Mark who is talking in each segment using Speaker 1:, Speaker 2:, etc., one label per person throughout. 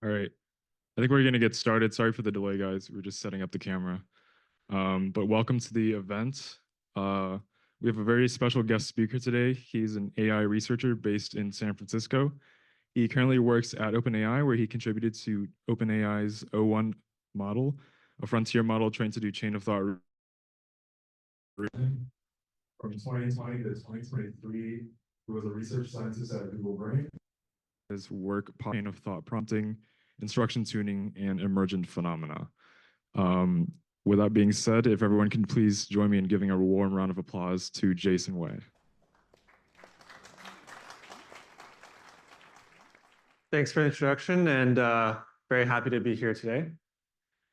Speaker 1: All right. I think we're going to get started. Sorry for the delay, guys. We're just setting up the camera. But welcome to the event. We have a very special guest speaker today. He's an AI researcher based in San Francisco. He currently works at OpenAI, where he contributed to OpenAI's O1 model, a frontier model trained to do chain of thought. From 2020 to 2023, he was a research scientist at Google Brain. His work, chain of thought prompting, instruction tuning, and emergent phenomena. With that being said, if everyone can please join me in giving a warm round of applause to Jason Wei.
Speaker 2: Thanks for the introduction, and very happy to be here today.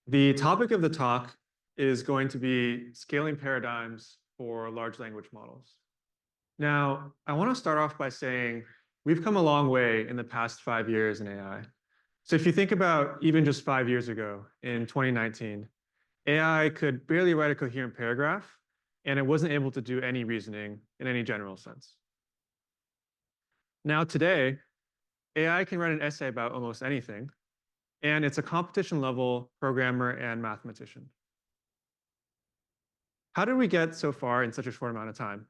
Speaker 2: The topic of the talk is going to be scaling paradigms for large language models. Now, I want to start off by saying we've come a long way in the past 5 years in AI. So if you think about even just 5 years ago, in 2019, AI could barely write a coherent paragraph, and it wasn't able to do any reasoning in any general sense. Now today, AI can write an essay about almost anything, and it's a competition-level programmer and mathematician. How did we get so far in such a short amount of time?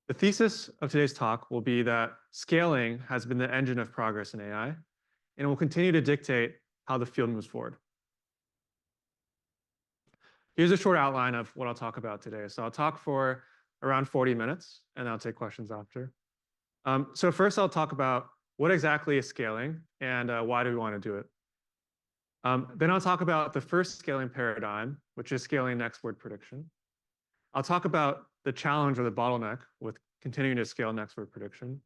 Speaker 2: The thesis of today's talk will be that scaling has been the engine of progress in AI, and will continue to dictate how the field moves forward. Here's a short outline of what I'll talk about today. So I'll talk for around 40 minutes, and I'll take questions after. So first, I'll talk about what exactly is scaling and why do we want to do it. Then I'll talk about the first scaling paradigm, which is scaling next word prediction. I'll talk about the challenge or the bottleneck with continuing to scale next word prediction.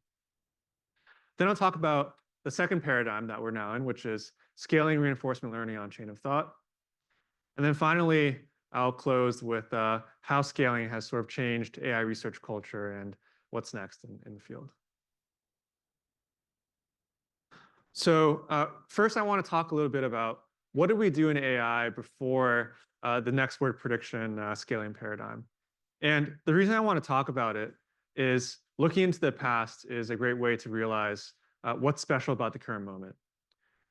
Speaker 2: Then I'll talk about the second paradigm that we're now in, which is scaling reinforcement learning on chain of thought. And then finally, I'll close with how scaling has sort of changed AI research culture and what's next in the field. So first, I want to talk a little bit about what did we do in AI before the next word prediction scaling paradigm. And the reason I want to talk about it is looking into the past is a great way to realize what's special about the current moment.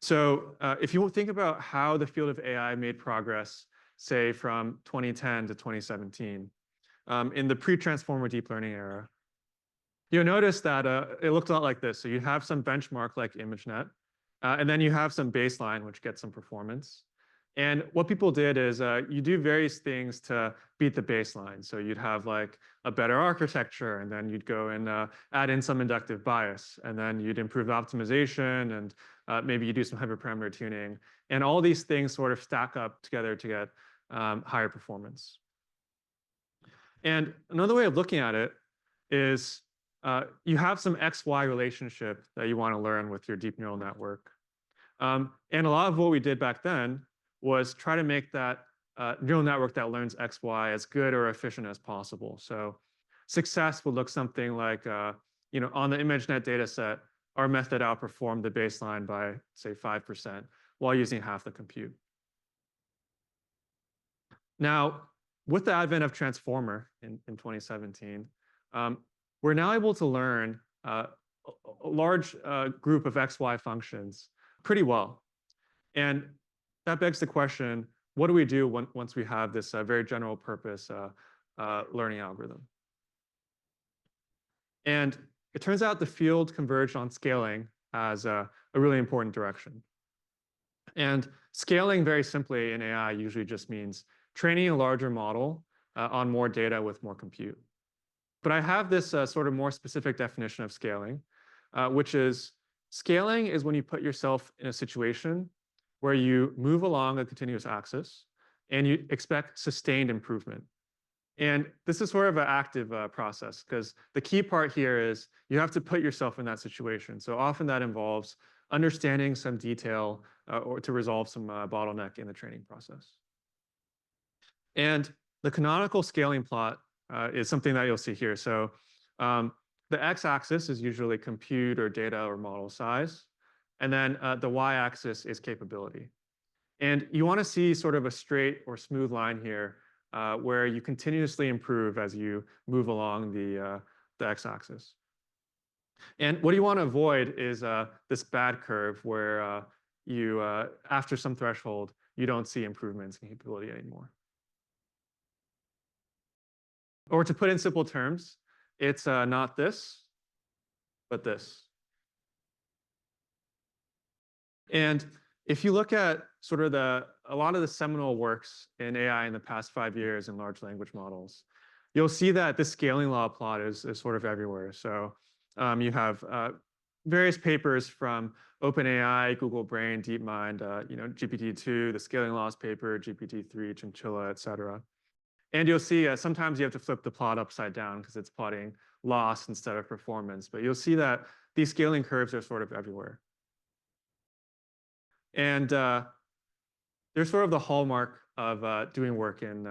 Speaker 2: So if you think about how the field of AI made progress, say from 2010 to 2017, in the pre-transformer deep learning era, you'll notice that it looked a lot like this. So you have some benchmark like ImageNet, and then you have some baseline, which gets some performance. And what people did is you do various things to beat the baseline. So you'd have like a better architecture, and then you'd go and add in some inductive bias, and then you'd improve the optimization, and maybe you do some hyperparameter tuning. And all these things sort of stack up together to get higher performance. And another way of looking at it is you have some XY relationship that you want to learn with your deep neural network. And a lot of what we did back then was try to make that neural network that learns XY as good or efficient as possible. So success would look something like, on the ImageNet data set, our method outperformed the baseline by, say, 5% while using half the compute. Now, with the advent of Transformer in 2017, we're now able to learn a large group of XY functions pretty well. And that begs the question, what do we do once we have this very general purpose learning algorithm? And it turns out the field converged on scaling as a really important direction. And scaling, very simply in AI, usually just means training a larger model on more data with more compute. But I have this sort of more specific definition of scaling, which is scaling is when you put yourself in a situation where you move along a continuous axis and you expect sustained improvement. And this is sort of an active process, because the key part here is you have to put yourself in that situation. So often that involves understanding some detail or to resolve some bottleneck in the training process. And the canonical scaling plot is something that you'll see here. So the x-axis is usually compute or data or model size. And then the y-axis is capability. And you want to see sort of a straight or smooth line here where you continuously improve as you move along the x-axis. And what you want to avoid is this bad curve where after some threshold, you don't see improvements in capability anymore. Or to put in simple terms, it's not this, but this. And if you look at sort of a lot of the seminal works in AI in the past 5 years in large language models, you'll see that this scaling law plot is sort of everywhere. So you have various papers from OpenAI, Google Brain, DeepMind, GPT-2, the scaling laws paper, GPT-3, Chinchilla, et cetera. And you'll see sometimes you have to flip the plot upside down because it's plotting loss instead of performance. But you'll see that these scaling curves are sort of everywhere. And they're sort of the hallmark of doing work in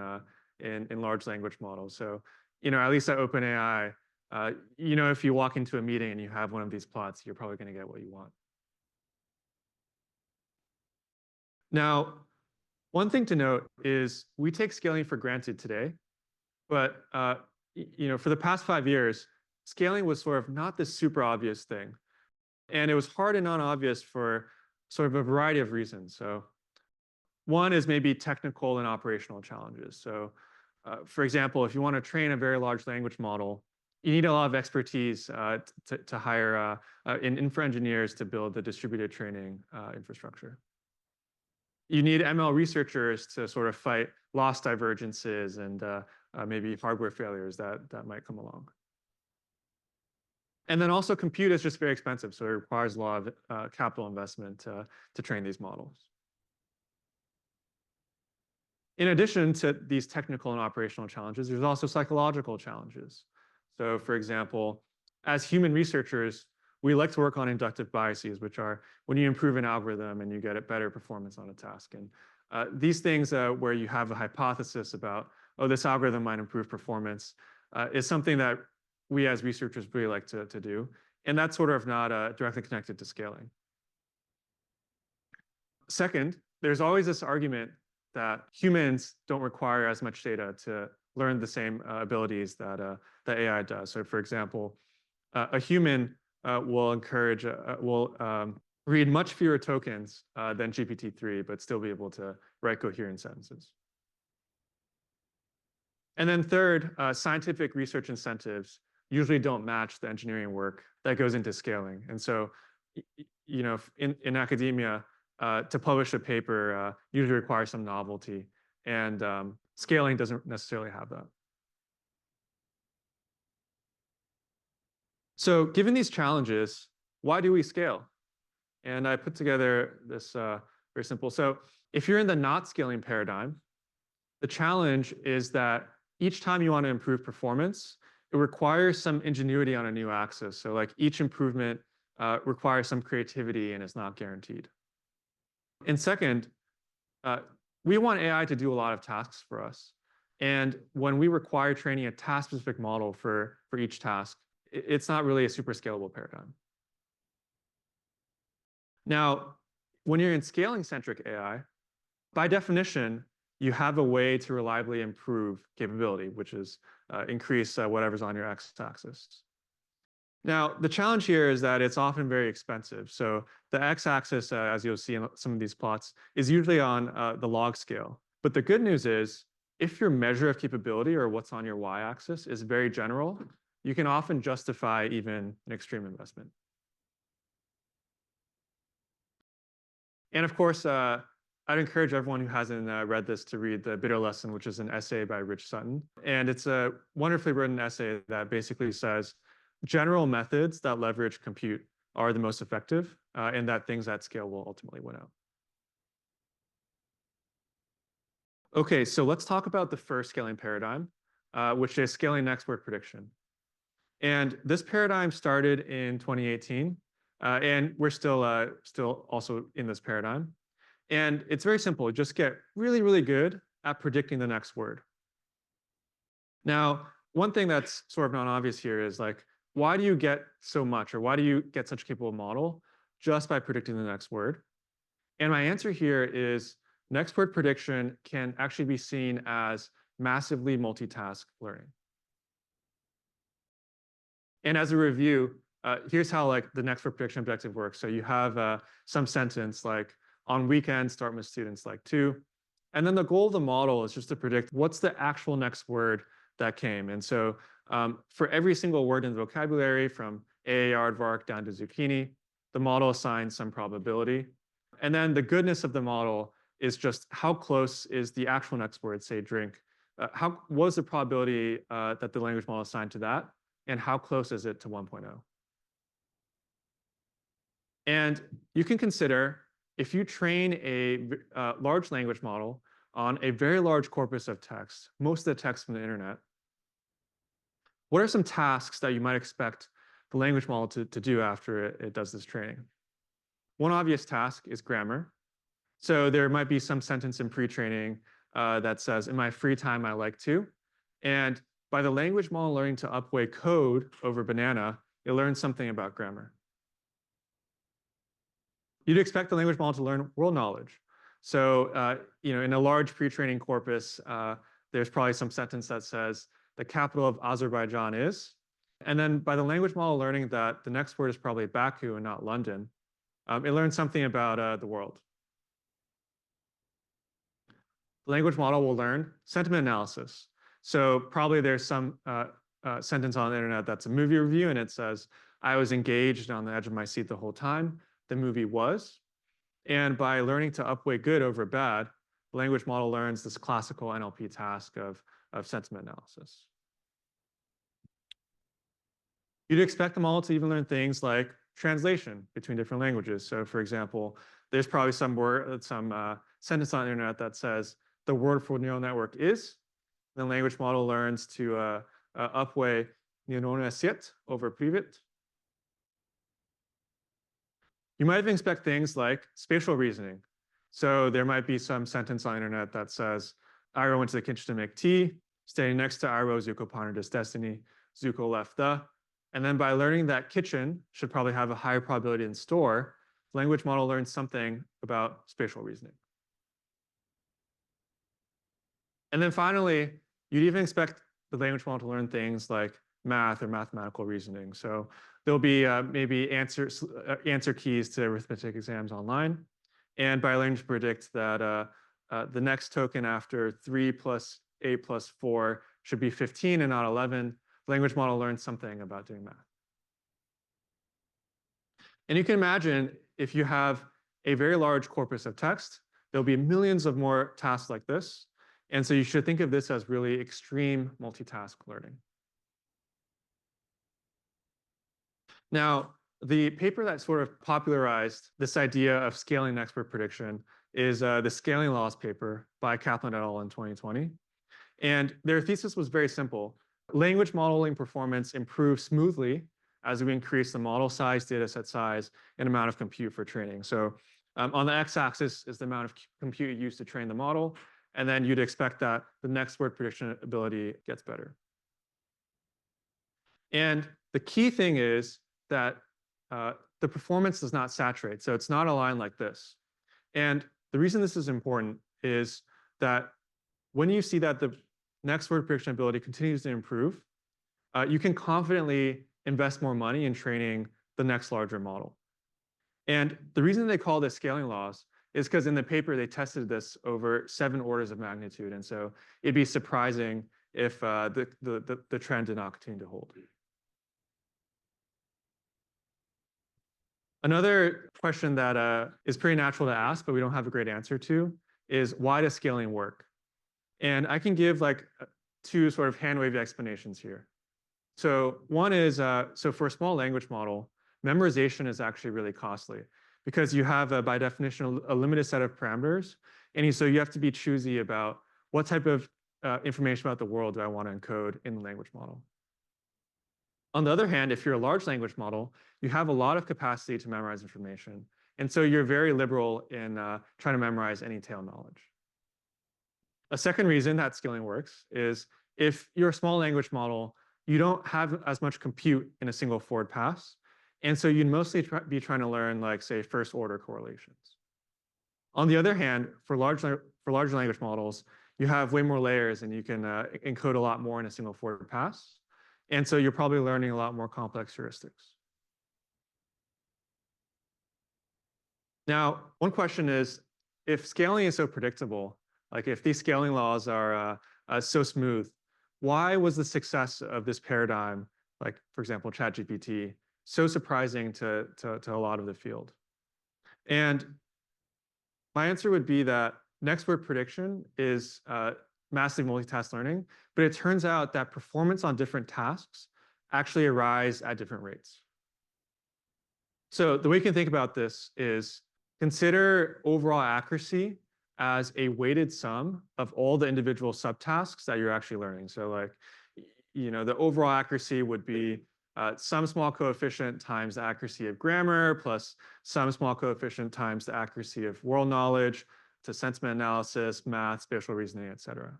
Speaker 2: large language models. So, at least at OpenAI, if you walk into a meeting and you have one of these plots, you're probably going to get what you want. Now, one thing to note is we take scaling for granted today, but for the past 5 years, scaling was sort of not this super obvious thing. And it was hard and non-obvious for sort of a variety of reasons. So one is maybe technical and operational challenges. So for example, if you want to train a very large language model, you need a lot of expertise to hire infra engineers to build the distributed training infrastructure. You need ML researchers to sort of fight loss divergences and maybe hardware failures that might come along. And then also compute is just very expensive, so it requires a lot of capital investment to train these models. In addition to these technical and operational challenges, there's also psychological challenges. So for example, as human researchers, we like to work on inductive biases, which are when you improve an algorithm and you get a better performance on a task. And these things where you have a hypothesis about, oh, this algorithm might improve performance, is something that we as researchers really like to do. And that's sort of not directly connected to scaling. Second, there's always this argument that humans don't require as much data to learn the same abilities that AI does. So for example, a human will read much fewer tokens than GPT-3, but still be able to write coherent sentences. And then third, scientific research incentives usually don't match the engineering work that goes into scaling. And so, in academia, to publish a paper usually requires some novelty, and scaling doesn't necessarily have that. So given these challenges, why do we scale? And I put together this very simple. So if you're in the not scaling paradigm, the challenge is that each time you want to improve performance, it requires some ingenuity on a new axis. So like each improvement requires some creativity and is not guaranteed. And second, we want AI to do a lot of tasks for us. And when we require training a task-specific model for each task, it's not really a super scalable paradigm. Now, when you're in scaling-centric AI, by definition, you have a way to reliably improve capability, which is increase whatever's on your x-axis. Now, the challenge here is that it's often very expensive. So the x-axis, as you'll see in some of these plots, is usually on the log scale. But the good news is, if your measure of capability or what's on your y-axis is very general, you can often justify even an extreme investment. And of course, I'd encourage everyone who hasn't read this to read The Bitter Lesson, which is an essay by Rich Sutton. And it's a wonderfully written essay that basically says general methods that leverage compute are the most effective, and that things at scale will ultimately win out. Okay, so let's talk about the first scaling paradigm, which is scaling expert prediction. And this paradigm started in 2018, and we're still also in this paradigm. And it's very simple. Just get really, really good at predicting the next word. Now, one thing that's sort of not obvious here is like, why do you get so much, or why do you get such a capable model just by predicting the next word? And my answer here is next word prediction can actually be seen as massively multitask learning. And as a review, here's how like the next word prediction objective works. So you have some sentence like, on weekends, start with students like to. And then the goal of the model is just to predict what's the actual next word that came. And so for every single word in the vocabulary, from aardvark down to zucchini, the model assigns some probability. And then the goodness of the model is just how close is the actual next word, say drink. What is the probability that the language model assigned to that? And how close is it to 1.0? And you can consider, if you train a large language model on a very large corpus of text, most of the text from the internet, what are some tasks that you might expect the language model to do after it does this training? One obvious task is grammar. So there might be some sentence in pre-training that says, in my free time, I like to. And by the language model learning to upweigh code over banana, it learns something about grammar. You'd expect the language model to learn world knowledge. So in a large pre-training corpus, there's probably some sentence that says, the capital of Azerbaijan is. And then by the language model learning that the next word is probably Baku and not London, it learns something about the world. The language model will learn sentiment analysis. So probably there's some sentence on the internet that's a movie review, and it says, I was engaged on the edge of my seat the whole time. The movie was. And by learning to upweigh good over bad, the language model learns this classical NLP task of sentiment analysis. You'd expect the model to even learn things like translation between different languages. So for example, there's probably some sentence on the internet that says, the word for neural network is. The language model learns to upweigh neuronal set over privet. You might even expect things like spatial reasoning. So there might be some sentence on the internet that says, Iro went to the kitchen to make tea. Standing next to Iro, Zuko pondered his destiny. Zuko left the. And then by learning that kitchen should probably have a higher probability than store, the language model learns something about spatial reasoning. And then finally, you'd even expect the language model to learn things like math or mathematical reasoning. So there'll be maybe answer keys to arithmetic exams online. And by learning to predict that the next token after 3 plus 8 plus 4 should be 15 and not 11, the language model learns something about doing math. And you can imagine if you have a very large corpus of text, there'll be millions of more tasks like this. And so you should think of this as really extreme multitask learning. Now, the paper that sort of popularized this idea of scaling next word prediction is the scaling laws paper by Kaplan et al. In 2020. And their thesis was very simple. Language modeling performance improves smoothly as we increase the model size, data set size, and amount of compute for training. So on the x-axis is the amount of compute used to train the model. And then you'd expect that the next word prediction ability gets better. And the key thing is that the performance does not saturate. So it's not aligned like this. And the reason this is important is that when you see that the next word prediction ability continues to improve, you can confidently invest more money in training the next larger model. And the reason they call this scaling laws is because in the paper they tested this over 7 orders of magnitude. And so it'd be surprising if the trend did not continue to hold. Another question that is pretty natural to ask, but we don't have a great answer to, is why does scaling work? And I can give like 2 sort of hand-waved explanations here. So one is, so for a small language model, memorization is actually really costly because you have, by definition, a limited set of parameters. And so you have to be choosy about what type of information about the world do I want to encode in the language model. On the other hand, if you're a large language model, you have a lot of capacity to memorize information. And so you're very liberal in trying to memorize any tail knowledge. A second reason that scaling works is if you're a small language model, you don't have as much compute in a single forward pass. And so you'd mostly be trying to learn, like, say, first order correlations. On the other hand, for large language models, you have way more layers and you can encode a lot more in a single forward pass. And so you're probably learning a lot more complex heuristics. Now, one question is, if scaling is so predictable, like if these scaling laws are so smooth, why was the success of this paradigm, like for example, ChatGPT, so surprising to a lot of the field? And my answer would be that next word prediction is massive multitask learning, but it turns out that performance on different tasks actually arise at different rates. So the way you can think about this is consider overall accuracy as a weighted sum of all the individual subtasks that you're actually learning. So like, the overall accuracy would be some small coefficient times the accuracy of grammar plus some small coefficient times the accuracy of world knowledge to sentiment analysis, math, spatial reasoning, et cetera.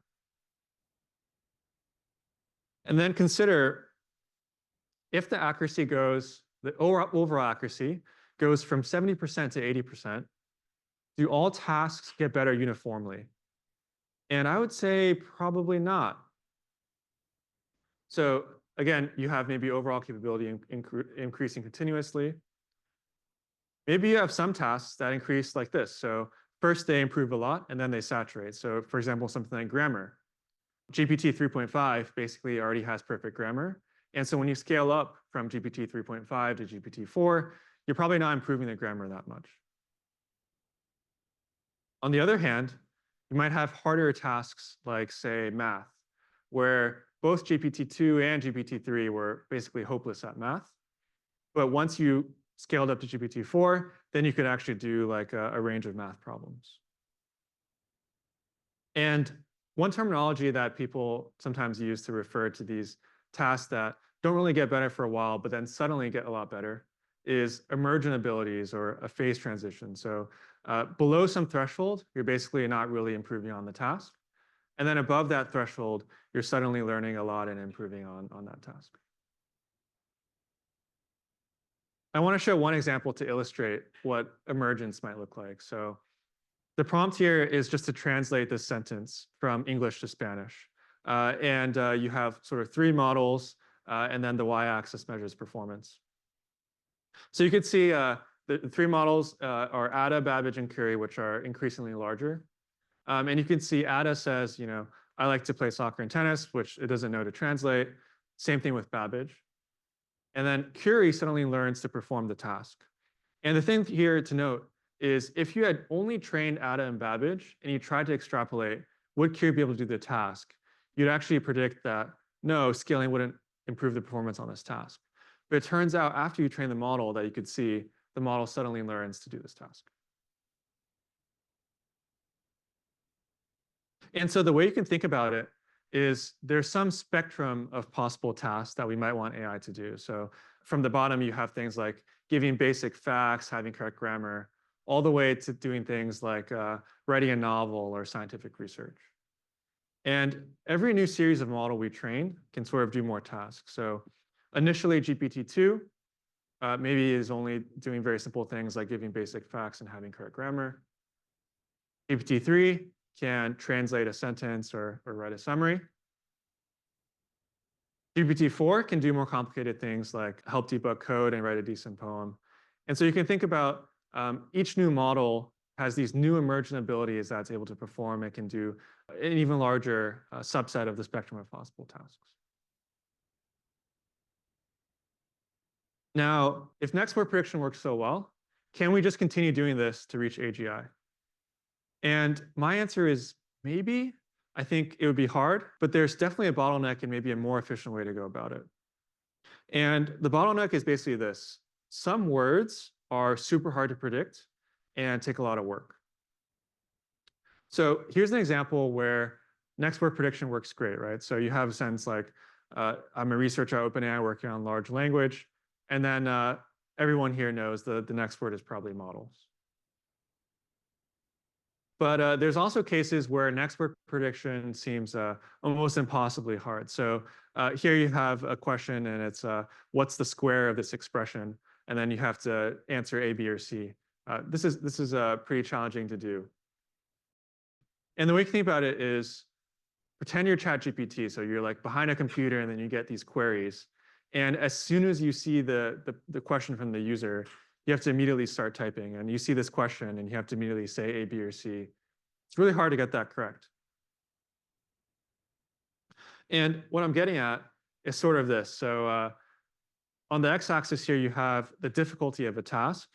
Speaker 2: And then consider if the accuracy goes, the overall accuracy goes from 70% to 80%, do all tasks get better uniformly? And I would say probably not. So again, you have maybe overall capability increasing continuously. Maybe you have some tasks that increase like this. So first they improve a lot and then they saturate. So for example, something like grammar. GPT 3.5 basically already has perfect grammar. And so when you scale up from GPT 3.5 to GPT 4, you're probably not improving the grammar that much. On the other hand, you might have harder tasks like, say, math, where both GPT-2 and GPT-3 were basically hopeless at math. But once you scaled up to GPT-4, then you could actually do like a range of math problems. And one terminology that people sometimes use to refer to these tasks that don't really get better for a while, but then suddenly get a lot better is emergent abilities or a phase transition. So below some threshold, you're basically not really improving on the task. And then above that threshold, you're suddenly learning a lot and improving on that task. I want to show one example to illustrate what emergence might look like. So the prompt here is just to translate this sentence from English to Spanish. You have sort of three models, and then the y-axis measures performance. So you could see the three models are Ada, Babbage, and Curie, which are increasingly larger. And you can see Ada says, I like to play soccer and tennis, which it doesn't know to translate. Same thing with Babbage. And then Curie suddenly learns to perform the task. And the thing here to note is if you had only trained Ada and Babbage and you tried to extrapolate, would Curie be able to do the task? You'd actually predict that, no, scaling wouldn't improve the performance on this task. But it turns out after you train the model that you could see the model suddenly learns to do this task. And so the way you can think about it is there's some spectrum of possible tasks that we might want AI to do. So from the bottom, you have things like giving basic facts, having correct grammar, all the way to doing things like writing a novel or scientific research. And every new series of model we train can sort of do more tasks. So initially, GPT-2 maybe is only doing very simple things like giving basic facts and having correct grammar. GPT-3 can translate a sentence or write a summary. GPT-4 can do more complicated things like help debug code and write a decent poem. And so you can think about each new model has these new emergent abilities that it's able to perform. It can do an even larger subset of the spectrum of possible tasks. Now, if next word prediction works so well, can we just continue doing this to reach AGI? And my answer is maybe. I think it would be hard, but there's definitely a bottleneck and maybe a more efficient way to go about it. And the bottleneck is basically this. Some words are super hard to predict and take a lot of work. So here's an example where next word prediction works great, right? So you have a sentence like, I'm a researcher at OpenAI working on large language. And then everyone here knows the next word is probably models. But there's also cases where next word prediction seems almost impossibly hard. So here you have a question and it's what's the square of this expression? And then you have to answer A, B, or C. This is pretty challenging to do. And the way you think about it is pretend you're ChatGPT. So you're like behind a computer and then you get these queries. And as soon as you see the question from the user, you have to immediately start typing. And you see this question and you have to immediately say A, B, or C. It's really hard to get that correct. And what I'm getting at is sort of this. So on the x-axis here, you have the difficulty of a task.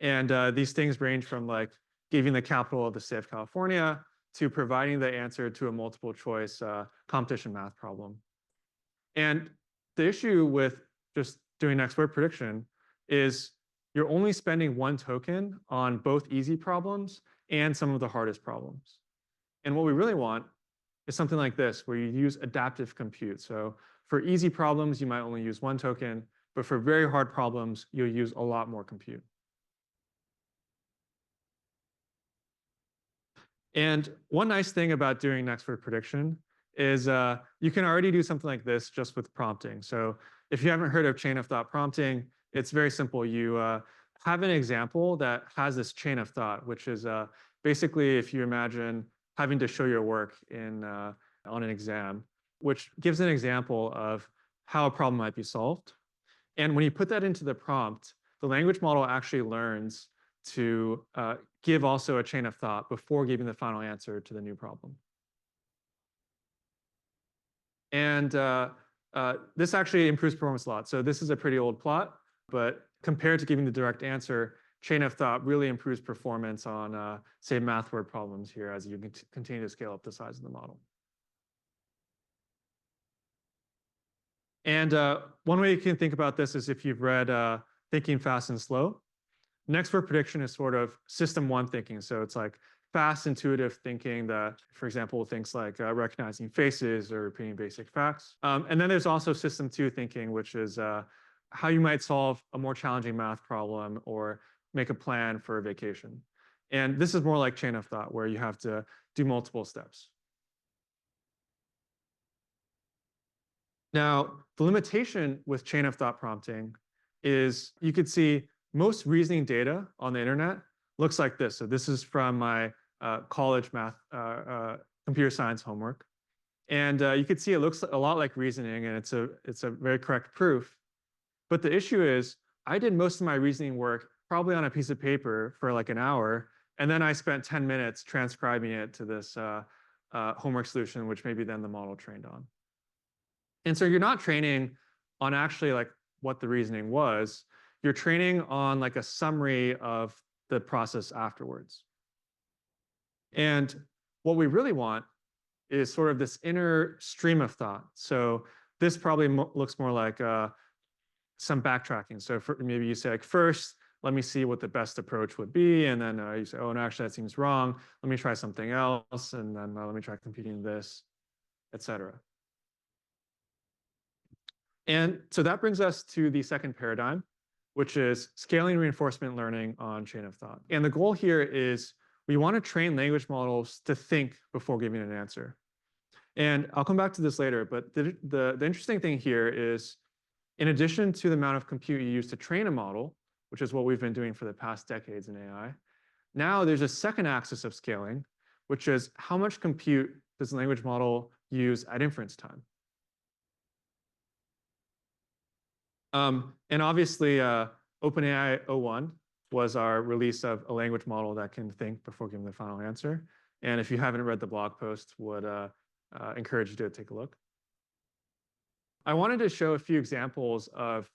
Speaker 2: And these things range from like giving the capital of the state of California to providing the answer to a multiple choice competition math problem. And the issue with just doing next word prediction is you're only spending one token on both easy problems and some of the hardest problems. And what we really want is something like this, where you use adaptive compute. So for easy problems, you might only use one token, but for very hard problems, you'll use a lot more compute. And one nice thing about doing next word prediction is you can already do something like this just with prompting. So if you haven't heard of chain of thought prompting, it's very simple. You have an example that has this chain of thought, which is basically if you imagine having to show your work on an exam, which gives an example of how a problem might be solved. And when you put that into the prompt, the language model actually learns to give also a chain of thought before giving the final answer to the new problem. And this actually improves performance a lot. So this is a pretty old plot, but compared to giving the direct answer, chain of thought really improves performance on, say, math word problems here as you continue to scale up the size of the model. And one way you can think about this is if you've read Thinking Fast and Slow. Next word prediction is sort of system one thinking. So it's like fast, intuitive thinking that, for example, things like recognizing faces or repeating basic facts. And then there's also system two thinking, which is how you might solve a more challenging math problem or make a plan for a vacation. And this is more like chain of thought, where you have to do multiple steps. Now, the limitation with chain of thought prompting is you could see most reasoning data on the internet looks like this. So this is from my college math, computer science homework. And you could see it looks a lot like reasoning, and it's a very correct proof. But the issue is I did most of my reasoning work probably on a piece of paper for like an hour, and then I spent 10 minutes transcribing it to this homework solution, which maybe then the model trained on. And so you're not training on actually like what the reasoning was. You're training on like a summary of the process afterwards. And what we really want is sort of this inner stream of thought. So this probably looks more like some backtracking. So maybe you say like, first, let me see what the best approach would be. And then you say, oh, no, actually, that seems wrong. Let me try something else. And then let me try computing this, et cetera. And so that brings us to the second paradigm, which is scaling reinforcement learning on chain of thought. And the goal here is we want to train language models to think before giving an answer. And I'll come back to this later, but the interesting thing here is in addition to the amount of compute you use to train a model, which is what we've been doing for the past decades in AI, now there's a second axis of scaling, which is how much compute does the language model use at inference time? And obviously, OpenAI 01 was our release of a language model that can think before giving the final answer. And if you haven't read the blog post, would encourage you to take a look. I wanted to show a few examples of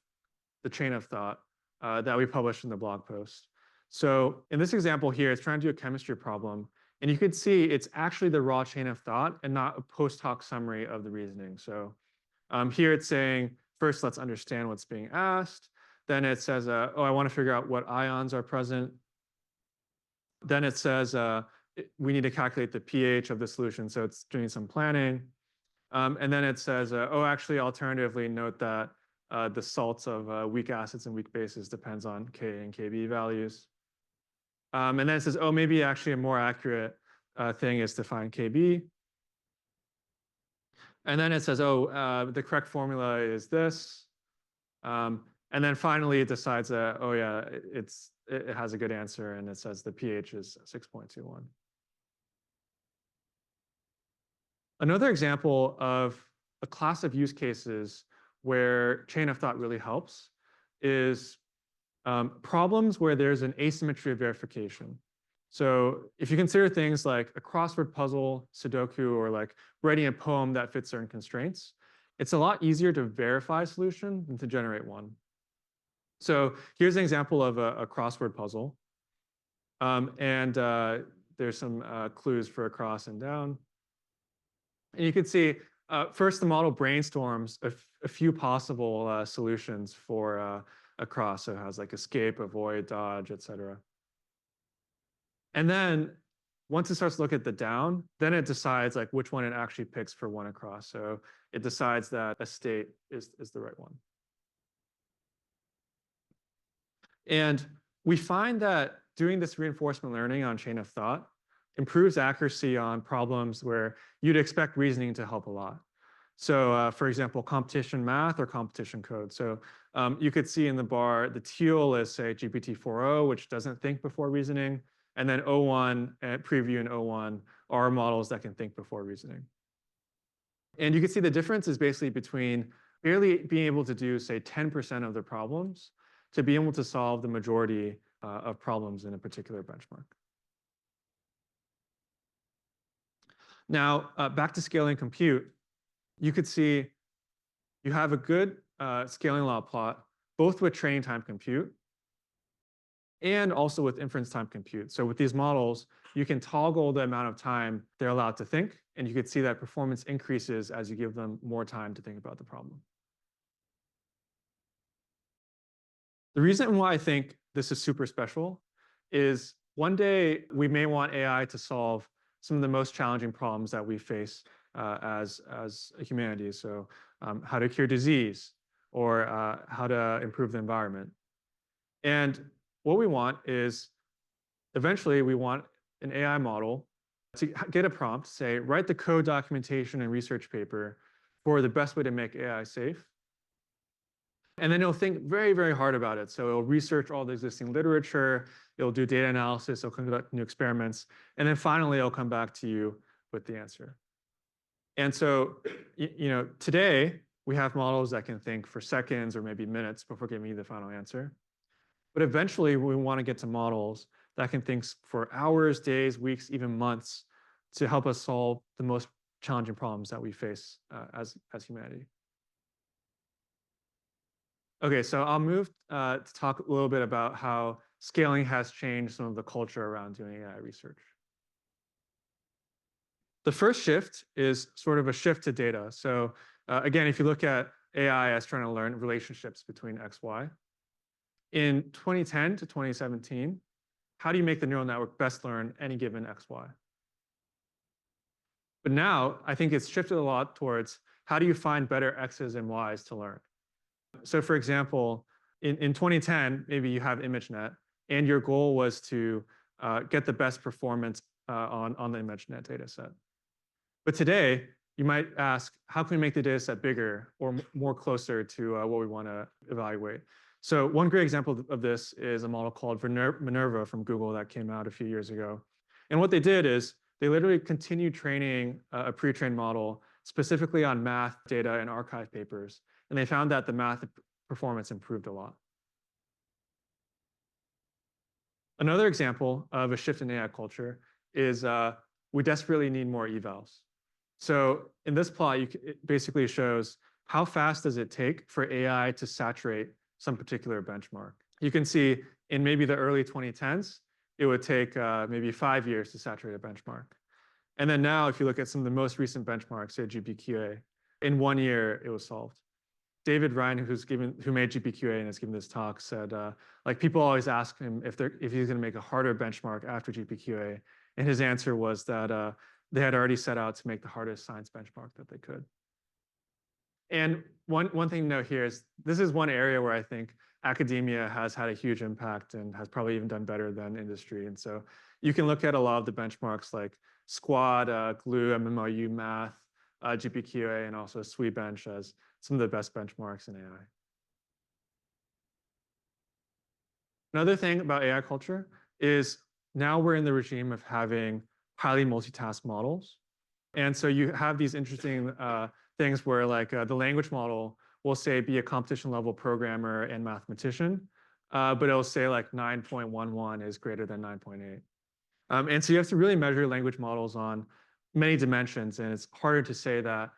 Speaker 2: the chain of thought that we published in the blog post. So in this example here, it's trying to do a chemistry problem. And you can see it's actually the raw chain of thought and not a post hoc summary of the reasoning. So here it's saying, first, let's understand what's being asked. Then it says, oh, I want to figure out what ions are present. Then it says, we need to calculate the pH of the solution. So it's doing some planning. And then it says, oh, actually, alternatively, note that the salts of weak acids and weak bases depends on K and Kb values. And then it says, oh, maybe actually a more accurate thing is to find Kb. And then it says, oh, the correct formula is this. And And then finally it decides that, oh yeah, it has a good answer, and it says the pH is 6.21. Another example of a class of use cases where chain of thought really helps is problems where there's an asymmetry of verification. So if you consider things like a crossword puzzle, Sudoku, or like writing a poem that fits certain constraints, it's a lot easier to verify a solution than to generate one. So here's an example of a crossword puzzle. And there's some clues for across and down. And you can see first the model brainstorms a few possible solutions for across. So it has like escape, avoid, dodge, etc. And then once it starts to look at the down, then it decides like which one it actually picks for one across. So it decides that a state is the right one. And we find that doing this reinforcement learning on chain of thought improves accuracy on problems where you'd expect reasoning to help a lot. So for example, competition math or competition code. So you could see in the bar, the teal is say GPT-4o, which doesn't think before reasoning. And then O1, preview and O1 are models that can think before reasoning. And you can see the difference is basically between barely being able to do, say, 10% of the problems to be able to solve the majority of problems in a particular benchmark. Now, back to scaling compute, you could see you have a good scaling law plot, both with training time compute and also with inference time compute. So with these models, you can toggle the amount of time they're allowed to think, and you could see that performance increases as you give them more time to think about the problem. The reason why I think this is super special is one day we may want AI to solve some of the most challenging problems that we face as a humanity. So how to cure disease or how to improve the environment. And what we want is eventually we want an AI model to get a prompt, say, write the code documentation and research paper for the best way to make AI safe. And then it'll think very, very hard about it. So it'll research all the existing literature, it'll do data analysis, it'll conduct new experiments, and then finally it'll come back to you with the answer. And so, today we have models that can think for seconds or maybe minutes before giving you the final answer. But eventually we want to get to models that can think for hours, days, weeks, even months to help us solve the most challenging problems that we face as humanity. Okay, so I'll move to talk a little bit about how scaling has changed some of the culture around doing AI research. The first shift is sort of a shift to data. So again, if you look at AI as trying to learn relationships between X, Y, in 2010 to 2017, how do you make the neural network best learn any given X, Y? But now I think it's shifted a lot towards how do you find better X's and Y's to learn? So for example, in 2010, maybe you have ImageNet, and your goal was to get the best performance on the ImageNet data set. But today, you might ask, how can we make the data set bigger or more closer to what we want to evaluate? So one great example of this is a model called Minerva from Google that came out a few years ago. And what they did is they literally continued training a pre-trained model specifically on math data and archive papers. And they found that the math performance improved a lot. Another example of a shift in AI culture is we desperately need more evals. So in this plot, it basically shows how fast does it take for AI to saturate some particular benchmark. You can see in maybe the early 2010s, it would take maybe 5 years to saturate a benchmark. And then now, if you look at some of the most recent benchmarks, say GPQA, in 1 year, it was solved. David Ryan, who made GPQA and has given this talk, said like people always ask him if he's going to make a harder benchmark after GPQA, and his answer was that they had already set out to make the hardest science benchmark that they could. And one thing to note here is this is one area where I think academia has had a huge impact and has probably even done better than industry. And so you can look at a lot of the benchmarks like Squad, GLUE, MMRU, Math, GPQA, and also SWE-bench as some of the best benchmarks in AI. Another thing about AI culture is now we're in the regime of having highly multitask models. And so you have these interesting things where like the language model will say be a competition level programmer and mathematician, but it'll say like 9.11 is greater than 9.8. And so you have to really measure language models on many dimensions, and it's harder to say that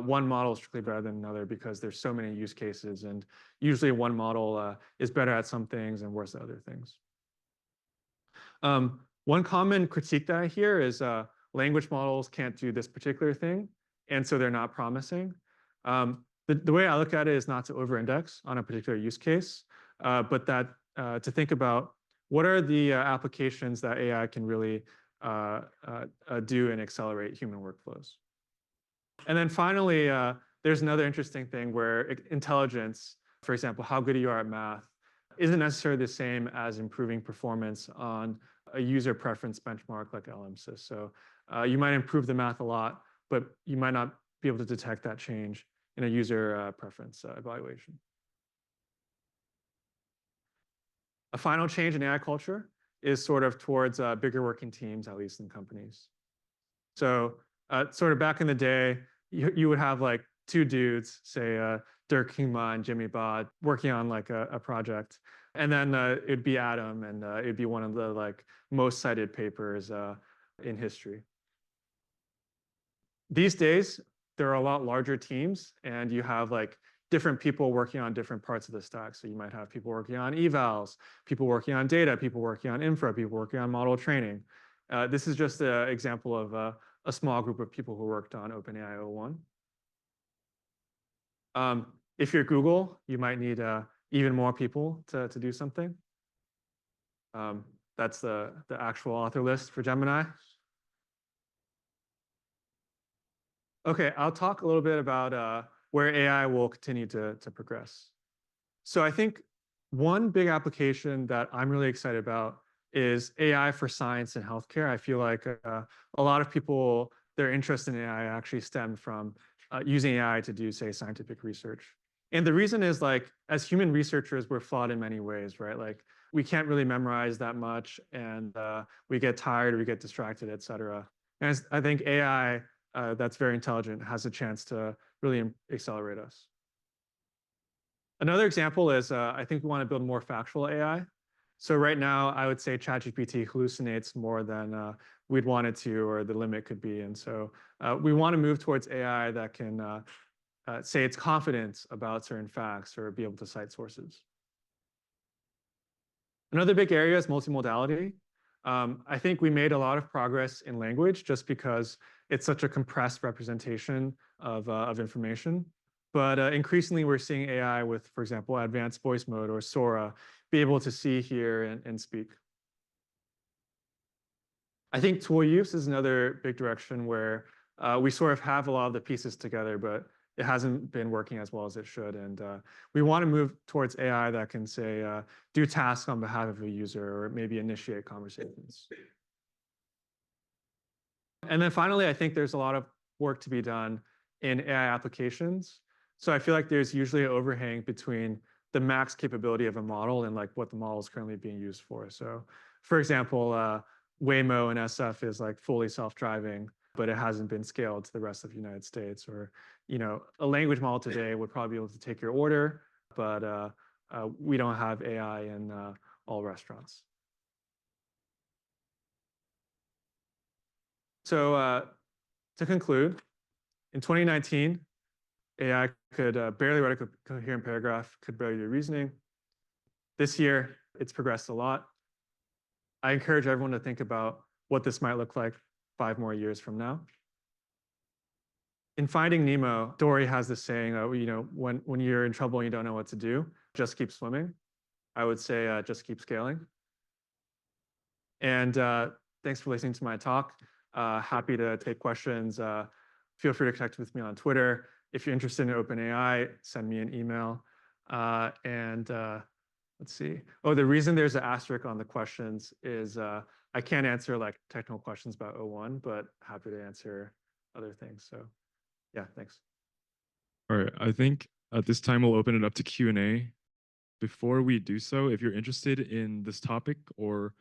Speaker 2: one model is strictly better than another because there's so many use cases, and usually one model is better at some things and worse at other things. One common critique that I hear is language models can't do this particular thing, and so they're not promising. The way I look at it is not to over-index on a particular use case, but that to think about what are the applications that AI can really do and accelerate human workflows. And then finally, there's another interesting thing where intelligence, for example, how good you are at math, isn't necessarily the same as improving performance on a user preference benchmark like LMSys. So you might improve the math a lot, but you might not be able to detect that change in a user preference evaluation. A final change in AI culture is sort of towards bigger working teams, at least in companies. So sort of back in the day, you would have like two dudes, say Dirk Kingma and Jimmy Bod, working on like a project. And then it'd be Adam, and it'd be one of the like most cited papers in history. These days, there are a lot larger teams, and you have like different people working on different parts of the stack. So you might have people working on evals, people working on data, people working on infra, people working on model training. This is just an example of a small group of people who worked on OpenAI o1. If you're Google, you might need even more people to do something. That's the actual author list for Gemini. Okay, I'll talk a little bit about where AI will continue to progress. So I think one big application that I'm really excited about is AI for science and healthcare. I feel like a lot of people, their interest in AI actually stemmed from using AI to do, say, scientific research. And the reason is like, as human researchers, we're flawed in many ways, right? Like we can't really memorize that much, and we get tired, we get distracted, et cetera. And I think AI that's very intelligent has a chance to really accelerate us. Another example is I think we want to build more factual AI. So right now, I would say ChatGPT hallucinates more than we'd want it to, or the limit could be. And so we want to move towards AI that can say it's confident about certain facts or be able to cite sources. Another big area is multimodality. I think we made a lot of progress in language just because it's such a compressed representation of information. But increasingly, we're seeing AI with, for example, advanced voice mode or Sora, be able to see, hear, and speak. I think tool use is another big direction where we sort of have a lot of the pieces together, but it hasn't been working as well as it should. And we want to move towards AI that can, say, do tasks on behalf of a user or maybe initiate conversations. And then finally, I think there's a lot of work to be done in AI applications. So I feel like there's usually an overhang between the max capability of a model and like what the model is currently being used for. So for example, Waymo and SF is like fully self-driving, but it hasn't been scaled to the rest of the United States. Or, a language model today would probably be able to take your order, but we don't have AI in all restaurants. So to conclude, in 2019, AI could barely write a coherent paragraph, could barely do reasoning. This year, it's progressed a lot. I encourage everyone to think about what this might look like 5 more years from now. In Finding Nemo, Dory has this saying, when you're in trouble and you don't know what to do, just keep swimming. I would say just keep scaling. And thanks for listening to my talk. Happy to take questions. Feel free to connect with me on Twitter. If you're interested in OpenAI, send me an email. Let's see. Oh, the reason there's an asterisk on the questions is I can't answer like technical questions about O1, but happy to answer other things. So yeah, thanks.
Speaker 1: All right. I think at this time we'll open it up to Q&A. Before we do so, if you're interested in this topic or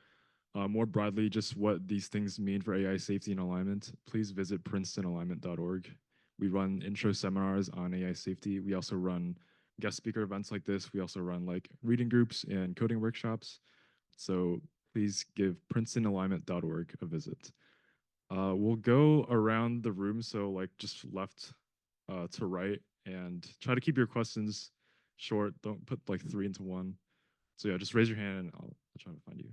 Speaker 1: more broadly, just what these things mean for AI safety and alignment, please visit princetonalignment.org. We run intro seminars on AI safety. We also run guest speaker events like this. We also run like reading groups and coding workshops. So please give princetonalignment.org a visit. We'll go around the room, so like just left to right, and try to keep your questions short. Don't put like three into one. So yeah, just raise your hand and I'll try to find you.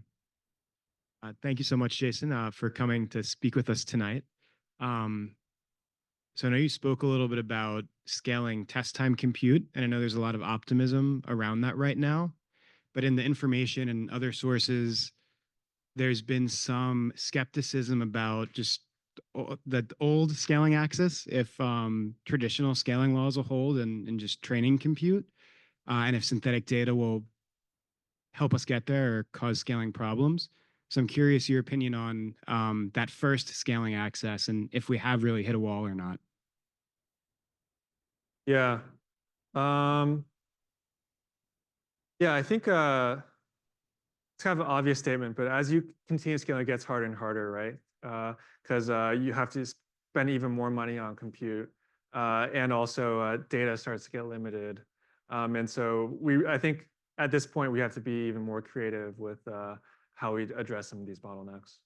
Speaker 3: Thank you so much, Jason, for coming to speak with us tonight. Um, so I know you spoke a little bit about scaling test time compute, and I know there's a lot of optimism around that right now. But in the information and other sources, there's been some skepticism about just the old scaling axis, if traditional scaling laws will hold and just training compute, and if synthetic data will help us get there or cause scaling problems. So I'm curious your opinion on that first scaling access and if we have really hit a wall or not.
Speaker 2: Yeah. Um, yeah, I think it's kind of an obvious statement, but as you continue scaling, it gets harder and harder, right? Because you have to spend even more money on compute, and also data starts to get limited. And so I think at this point, we have to be even more creative with how we address some of these bottlenecks.